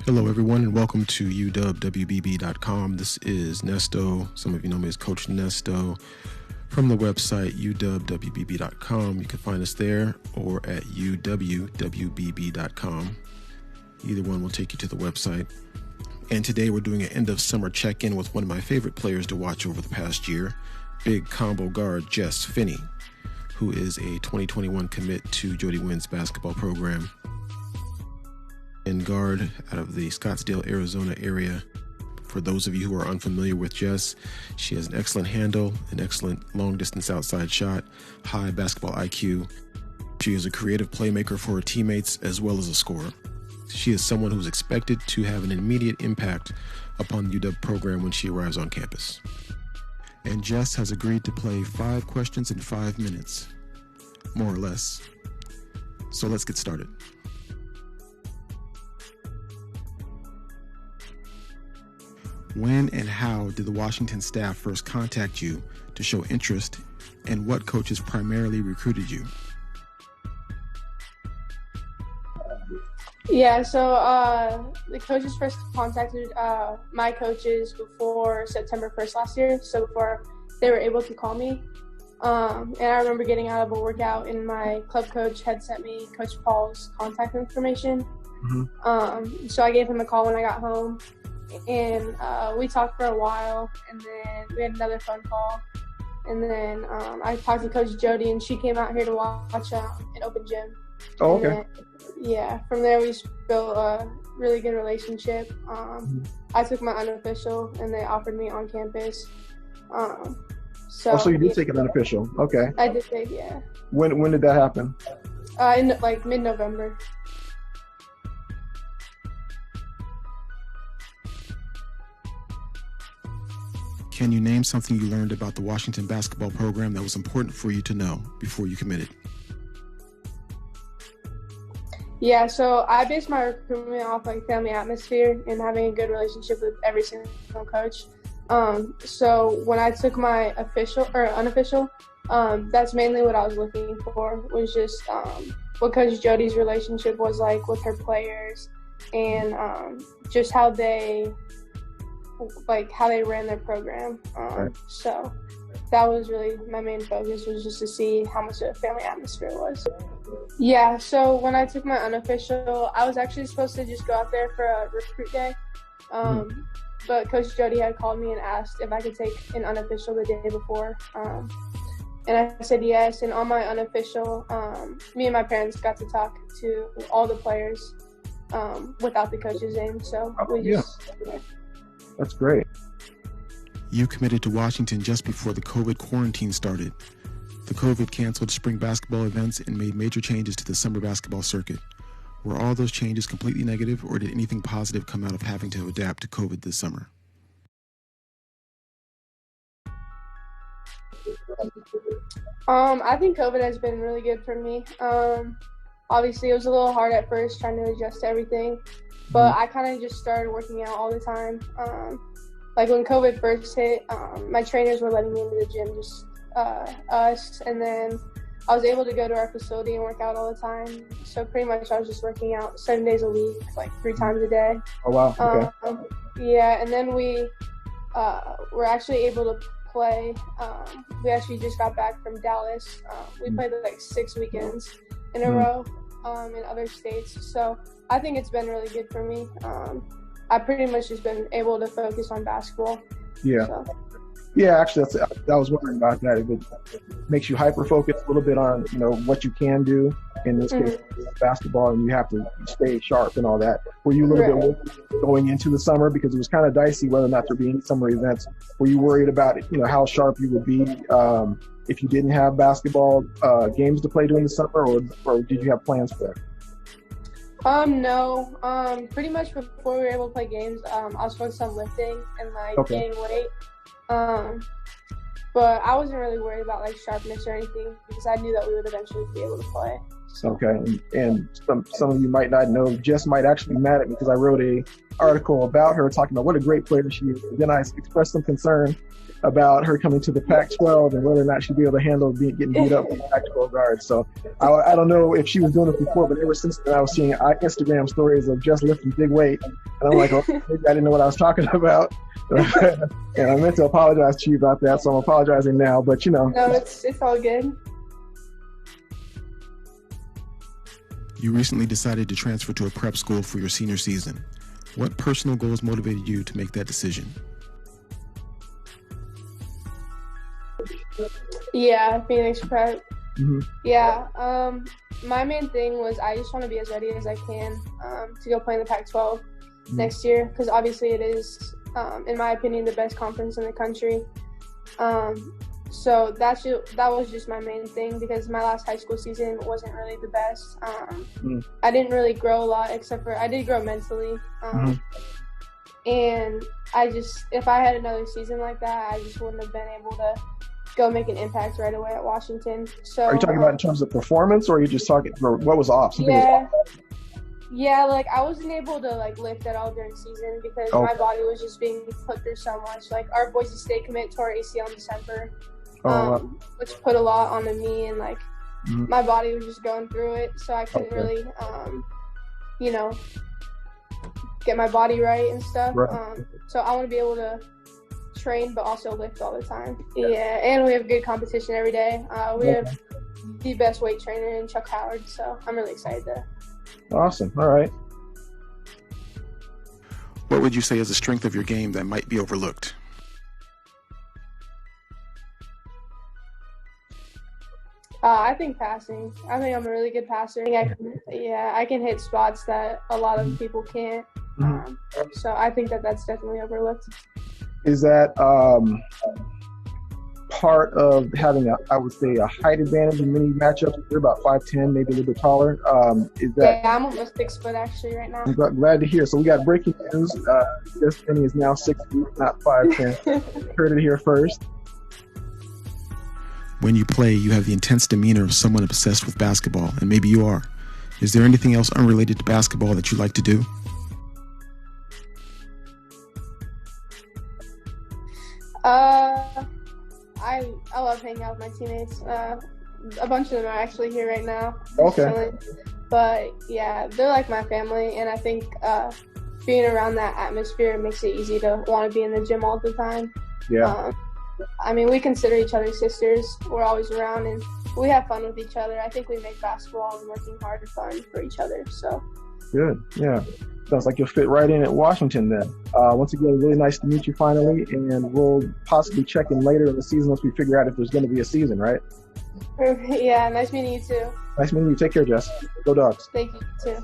Hello, everyone, and welcome to uwwbb.com. This is Nesto. Some of you know me as Coach Nesto from the website uwwbb.com. You can find us there or at uwwbb.com. Either one will take you to the website. And today we're doing an end-of-summer check-in with one of my favorite players to watch over the past year, big combo guard Jess Finney, who is a 2021 commit to Jody Wynn's basketball program. And guard out of the Scottsdale, Arizona area. For those of you who are unfamiliar with Jess, she has an excellent handle, an excellent long-distance outside shot, high basketball IQ. She is a creative playmaker for her teammates as well as a scorer. She is someone who is expected to have an immediate impact upon the UW program when she arrives on campus. And Jess has agreed to play 5 questions in 5 minutes, more or less. So let's get started. When and how did the Washington staff first contact you to show interest, and what coaches primarily recruited you? The coaches first contacted my coaches before September 1st last year, so before they were able to call me. And I remember getting out of a workout and my club coach had sent me Coach Paul's contact information. So I gave him a call when I got home. And we talked for a while, and then we had another phone call. And then I talked to Coach Jody, and she came out here to watch an open gym. Oh, okay. From there we built a really good relationship. I took my unofficial, and they offered me on campus. So you did take an unofficial. Okay. I did take, yeah. When did that happen? In mid-November. Can you name something you learned about the Washington basketball program that was important for you to know before you committed? Yeah, so I based my recruitment off family atmosphere and having a good relationship with every single coach. So when I took my official or unofficial, that's mainly what I was looking for, was just what Coach Jody's relationship was like with her players, and just how they ran their program. So that was really my main focus, was just to see how much of a family atmosphere it was. Yeah, so when I took my unofficial, I was actually supposed to just go out there for a recruit day. But Coach Jody had called me and asked if I could take an unofficial the day before. And I said yes. And on my unofficial, me and my parents got to talk to all the players without the coach's name. So That's great. You committed to Washington just before the COVID quarantine started. The COVID canceled spring basketball events and made major changes to the summer basketball circuit. Were all those changes completely negative, or did anything positive come out of having to adapt to COVID this summer? I think COVID has been really good for me. Obviously, it was a little hard at first trying to adjust to everything. But I kind of just started working out all the time. When COVID first hit, my trainers were letting me into the gym, just us. And then I was able to go to our facility and work out all the time. So pretty much I was just working out 7 days a week, 3 times a day. Oh, wow. Okay. And then we were actually able to play. We actually just got back from Dallas. We played 6 weekends in a row in other states. So I think it's been really good for me. I've pretty much just been able to focus on basketball. Yeah. So. Yeah, actually, I was wondering about that. If it makes you hyper-focus a little bit on, what you can do, in this case, basketball, and you have to stay sharp and all that. Were you a little bit worried going into the summer, because it was kind of dicey whether or not there be any summer events? Were you worried about, how sharp you would be if you didn't have basketball games to play during the summer, or did you have plans for that? No. Pretty much before we were able to play games, I was focused on lifting and gaining weight. But I wasn't really worried about sharpness or anything, because I knew that we would eventually be able to play. Okay, and some of you might not know, Jess might actually be mad at me because I wrote a article about her talking about what a great player she is. Then I expressed some concern about her coming to the Pac-12 and whether or not she'd be able to handle getting beat up by Pac-12 guards. So I don't know if she was doing it before, but ever since then I was seeing Instagram stories of just lifting big weight, and I'm like, oh, maybe I didn't know what I was talking about. And I meant to apologize to you about that, so I'm apologizing now. But No, it's all good. You recently decided to transfer to a prep school for your senior season. What personal goals motivated you to make that decision? Yeah, Phoenix Prep. Mm-hmm. Yeah, my main thing was I just want to be as ready as I can to go play in the Pac-12 next year, because obviously it is, in my opinion, the best conference in the country. So that was just my main thing, because my last high school season wasn't really the best. I didn't really grow a lot, except for I did grow mentally. And if I had another season like that, I just wouldn't have been able to go make an impact right away at Washington. So are you talking about in terms of performance, or are you just talking for what was off? Yeah, like I wasn't able to like lift at all during season because my body was just being put through so much. Like our Boise State commit tore ACL in December, which put a lot onto me, and like my body was just going through it, so I couldn't really, get my body right and stuff. So I want to be able to train but also lift all the time. Yeah, and we have good competition every day. We have the best weight trainer in Chuck Howard, so I'm really excited to. Awesome. All right. What would you say is the strength of your game that might be overlooked? I think passing. I think I'm a really good passer. I can hit spots that a lot of people can't. So I think that's definitely overlooked. Is that part of having I would say a height advantage in many matchups? You're about 5'10", maybe a little bit taller. Is that? Yeah, I'm almost 6 foot actually right now. I'm glad to hear. So we got breaking news. Jess Finney is now 6 feet, not 5'10". Heard it here first. When you play, you have the intense demeanor of someone obsessed with basketball, and maybe you are. Is there anything else unrelated to basketball that you like to do? I love hanging out with my teammates. A bunch of them are actually here right now. Okay. Chilling. But yeah, they're like my family, and I think being around that atmosphere makes it easy to want to be in the gym all the time. Yeah. I mean, we consider each other sisters. We're always around, and we have fun with each other. I think we make basketball and working hard fun for each other. So. Good. Yeah. Sounds like you'll fit right in at Washington then. Once again, really nice to meet you finally, and we'll possibly check in later in the season once we figure out if there's going to be a season, right? Yeah, nice meeting you too. Nice meeting you. Take care, Jess. Go Dogs. Thank you too.